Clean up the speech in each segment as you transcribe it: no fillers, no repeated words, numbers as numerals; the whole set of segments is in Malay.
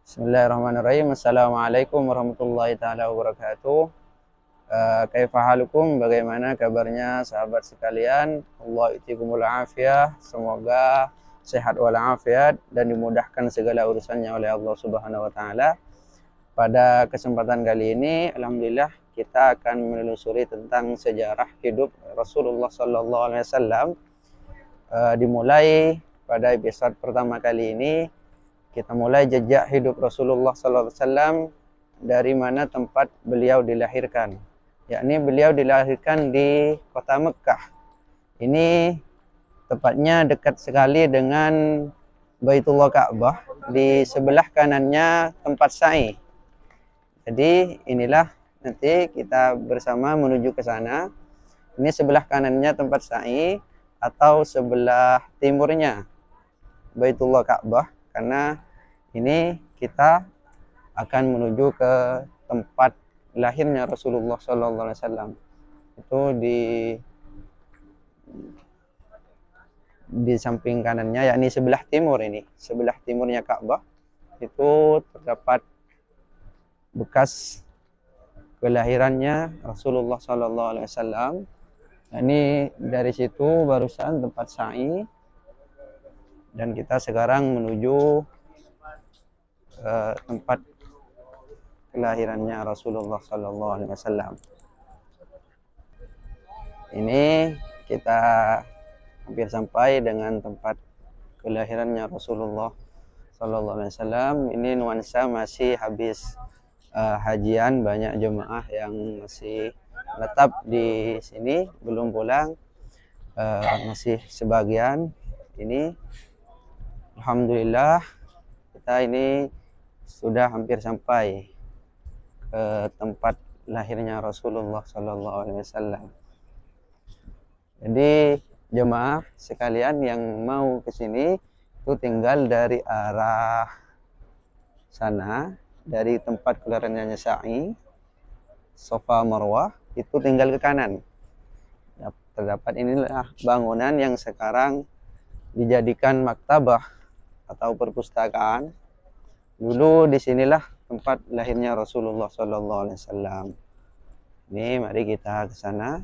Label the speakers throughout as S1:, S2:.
S1: Bismillahirrahmanirrahim. Assalamualaikum warahmatullahi taala wabarakatuh. Kaifa halukum? Bagaimana kabarnya sahabat sekalian? Allah itikumul afiyah. Semoga sehat walafiat dan dimudahkan segala urusannya oleh Allah Subhanahu wa taala. Pada kesempatan kali ini, alhamdulillah kita akan menelusuri tentang sejarah hidup Rasulullah sallallahu alaihi wasallam. Dimulai pada episode pertama kali ini. Kita mulai jejak hidup Rasulullah SAW dari mana tempat beliau dilahirkan. Yakni beliau dilahirkan di kota Mekah. Ini tepatnya dekat sekali dengan Baitullah Ka'bah. Di sebelah kanannya tempat sa'i. Jadi inilah nanti kita bersama menuju ke sana. Ini sebelah kanannya tempat sa'i atau sebelah timurnya Baitullah Ka'bah. Karena ini kita akan menuju ke tempat lahirnya Rasulullah SAW. Itu di samping kanannya, yakni sebelah timur ini, sebelah timurnya Ka'bah itu terdapat bekas kelahirannya Rasulullah SAW. Ini dari situ barusan tempat sa'i. Dan kita sekarang menuju tempat kelahirannya Rasulullah SAW. Ini kita hampir sampai dengan tempat kelahirannya Rasulullah SAW. Ini nuansa masih habis hajian, banyak jemaah yang masih menetap di sini belum pulang, masih sebagian. Ini alhamdulillah kita ini sudah hampir sampai ke tempat lahirnya Rasulullah SAW. Jadi jemaah sekalian yang mau ke sini itu tinggal dari arah sana, dari tempat kelahirannya sa'i, Safa Marwah, itu tinggal ke kanan. Terdapat inilah bangunan yang sekarang dijadikan maktabah atau perpustakaan. Dulu disinilah tempat lahirnya Rasulullah SAW. Ini mari kita ke sana.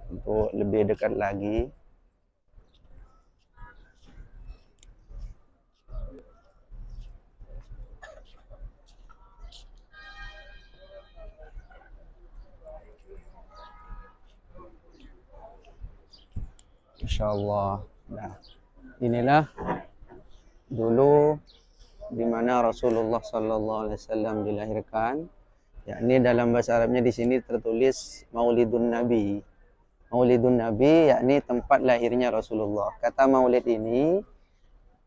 S1: Untuk lebih dekat lagi. Insyaallah. Nah, inilah dulu di mana Rasulullah SAW dilahirkan. Yakni dalam bahasa Arabnya di sini tertulis Maulidun Nabi. Maulidun Nabi yakni tempat lahirnya Rasulullah. Kata maulid ini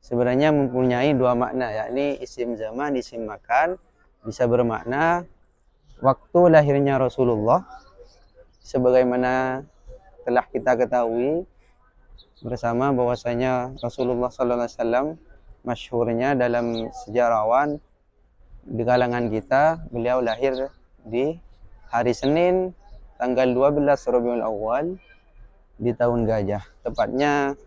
S1: sebenarnya mempunyai dua makna, yakni isim zaman, isim makan. Bisa bermakna waktu lahirnya Rasulullah, sebagaimana telah kita ketahui bersama bahwasanya Rasulullah SAW masyhurnya dalam sejarawan di kalangan kita, beliau lahir di hari Senin tanggal 12 Rabiul Awal di tahun gajah. Tepatnya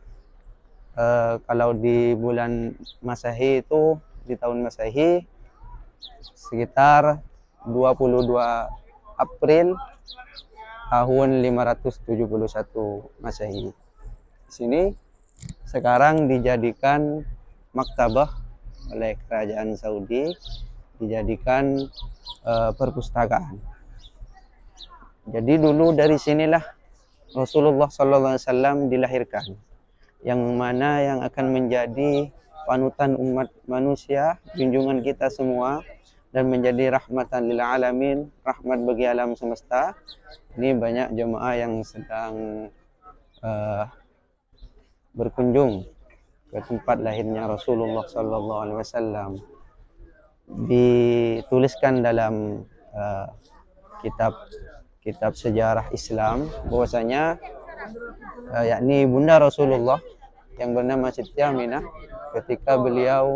S1: kalau di bulan Masehi itu di tahun Masehi sekitar 22 April tahun 571 Masehi. Sini sekarang dijadikan maktabah oleh kerajaan Saudi, dijadikan perpustakaan. Jadi dulu dari sinilah Rasulullah SAW dilahirkan, yang mana yang akan menjadi panutan umat manusia, junjungan kita semua, dan menjadi rahmatan lil alamin, rahmat bagi alam semesta. Ini banyak jemaah yang sedang berkunjung ke tempat lahirnya Rasulullah SAW. Dituliskan dalam kitab sejarah Islam bahwasanya yakni Bunda Rasulullah yang bernama Siti Aminah, ketika beliau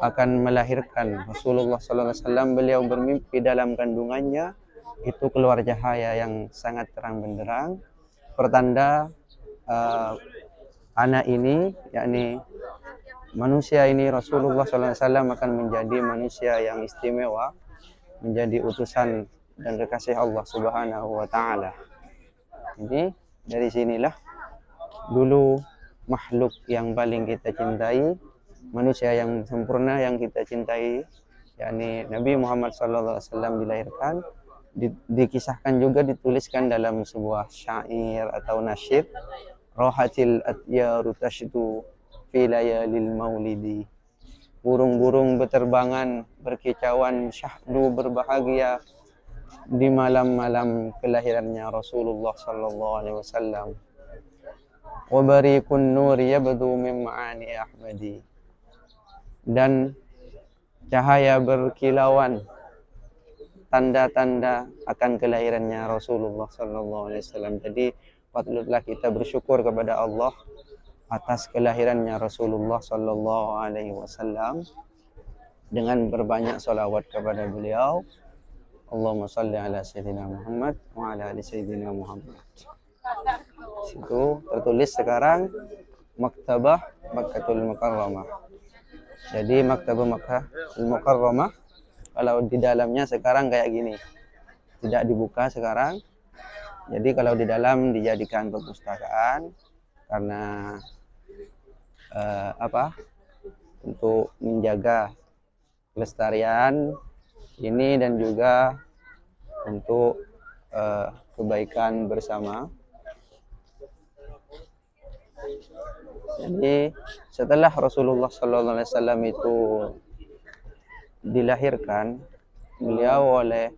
S1: akan melahirkan Rasulullah SAW, beliau bermimpi dalam kandungannya itu keluar cahaya yang sangat terang benderang, pertanda anak ini, yakni manusia ini, Rasulullah SAW akan menjadi manusia yang istimewa, menjadi utusan dan kekasih Allah Subhanahu wa taala. Jadi dari sinilah dulu makhluk yang paling kita cintai, manusia yang sempurna yang kita cintai, yakni Nabi Muhammad SAW dilahirkan, dikisahkan juga, dituliskan dalam sebuah syair atau nasyid, rohatil atyaru tashdu fi layalil maulidi. Burung-burung berterbangan, berkicauan, syahdu, berbahagia di malam-malam kelahirannya Rasulullah sallallahu alaihi wasallam. Wa bariqun nur yabdu min ma'ani Ahmadi. Dan cahaya berkilauan, tanda-tanda akan kelahirannya Rasulullah sallallahu alaihi wasallam. Jadi patutlah kita bersyukur kepada Allah atas kelahirannya Rasulullah sallallahu alaihi wasallam dengan berbanyak salawat kepada beliau. Allahumma salli ala sayyidina Muhammad wa ala ali sayyidina Muhammad. Situ tertulis sekarang Maktabah Makkatul Mukarramah. Jadi Maktabah Makkatul Mukarramah, kalau di dalamnya sekarang kayak gini, tidak dibuka sekarang. Jadi kalau di dalam dijadikan perpustakaan karena untuk menjaga kelestarian ini dan juga untuk kebaikan bersama. Jadi setelah Rasulullah SAW itu dilahirkan, beliau oleh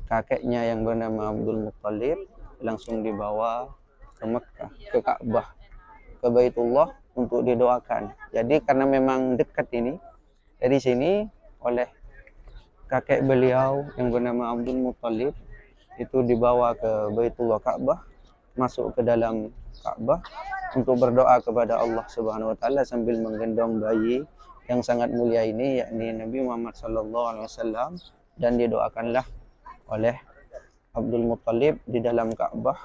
S1: kakeknya yang bernama Abdul Muttalib langsung dibawa ke Mekah, ke Ka'bah, ke Baitullah untuk didoakan. Jadi karena memang dekat ini, dari sini oleh kakek beliau yang bernama Abdul Muttalib itu dibawa ke Baitullah Ka'bah, masuk ke dalam Ka'bah untuk berdoa kepada Allah Subhanahu wa taala sambil menggendong bayi yang sangat mulia ini, yakni Nabi Muhammad sallallahu alaihi wasallam, dan didoakanlah oleh Abdul Muttalib di dalam Ka'bah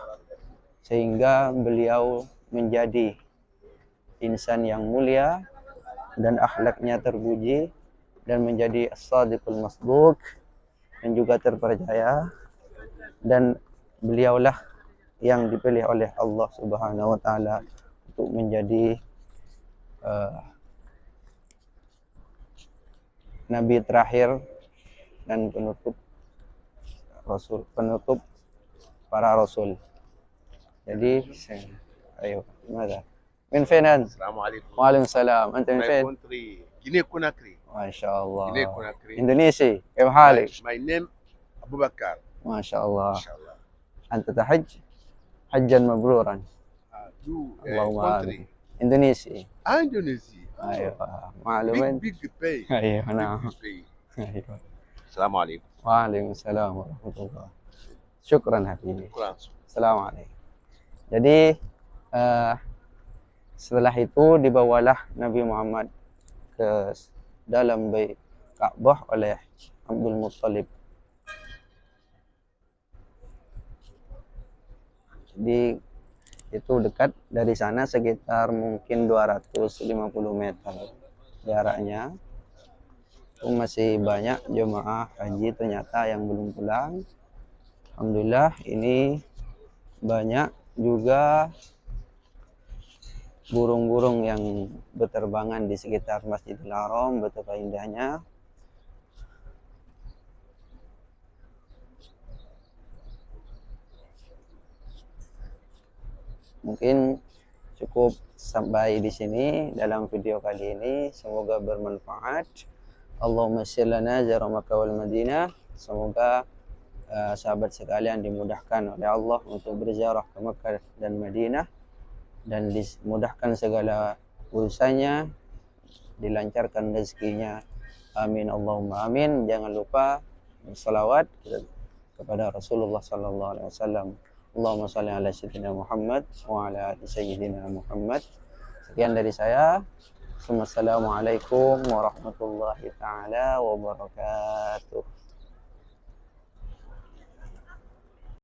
S1: sehingga beliau menjadi insan yang mulia dan akhlaknya terpuji dan menjadi as-sadiqul masduq dan juga terpercaya, dan beliaulah yang dipilih oleh Allah Subhanahu wa taala untuk menjadi nabi terakhir dan penutup para rasul. Jadi ayo, gimana? Min finan?
S2: Assalamualaikum.
S1: Waalaikumsalam. Anta min fin?
S2: Guinea Conakry.
S1: ما شاء الله.
S2: Guinea Conakry.
S1: إندونيسي، كيف حالك؟
S2: My name Abu Bakar.
S1: ما شاء الله.
S2: ما شاء الله.
S1: أنت تحج حجا مبرورا.
S2: You
S1: اللهم
S2: country.
S1: آمين. إندونيسي.
S2: Indonesia.
S1: أيوة معلومين.
S2: Big pay.
S1: أيوة نعم.
S2: Big pay.
S1: أيوة.
S2: Assalamualaikum.
S1: وعليكم السلام ورحمة الله. شكرا حبيبي.
S2: Kurang.
S1: السلام عليكم. Jadi setelah itu dibawalah Nabi Muhammad ke dalam bait Ka'bah oleh Abdul Muttalib. Jadi itu dekat dari sana, sekitar mungkin 250 meter jaraknya. Itu masih banyak jemaah haji ternyata yang belum pulang. Alhamdulillah, ini banyak juga burung-burung yang berterbangan di sekitar Masjidil Haram, betapa indahnya. Mungkin cukup sampai di sini dalam video kali ini. Semoga bermanfaat. Allahumma sholli lana jaramaka wal Madinah. Semoga sahabat sekalian dimudahkan oleh Allah untuk berziarah ke Makkah dan Madinah, dan dimudahkan segala urusannya, dilancarkan rezekinya. Amin Allahumma amin. Jangan lupa bersalawat kepada Rasulullah sallallahu alaihi wasallam. Allahumma shalli ala sayyidina Muhammad wa ala ali sayyidina Muhammad. Sekian dari saya. Assalamualaikum warahmatullahi taala wabarakatuh.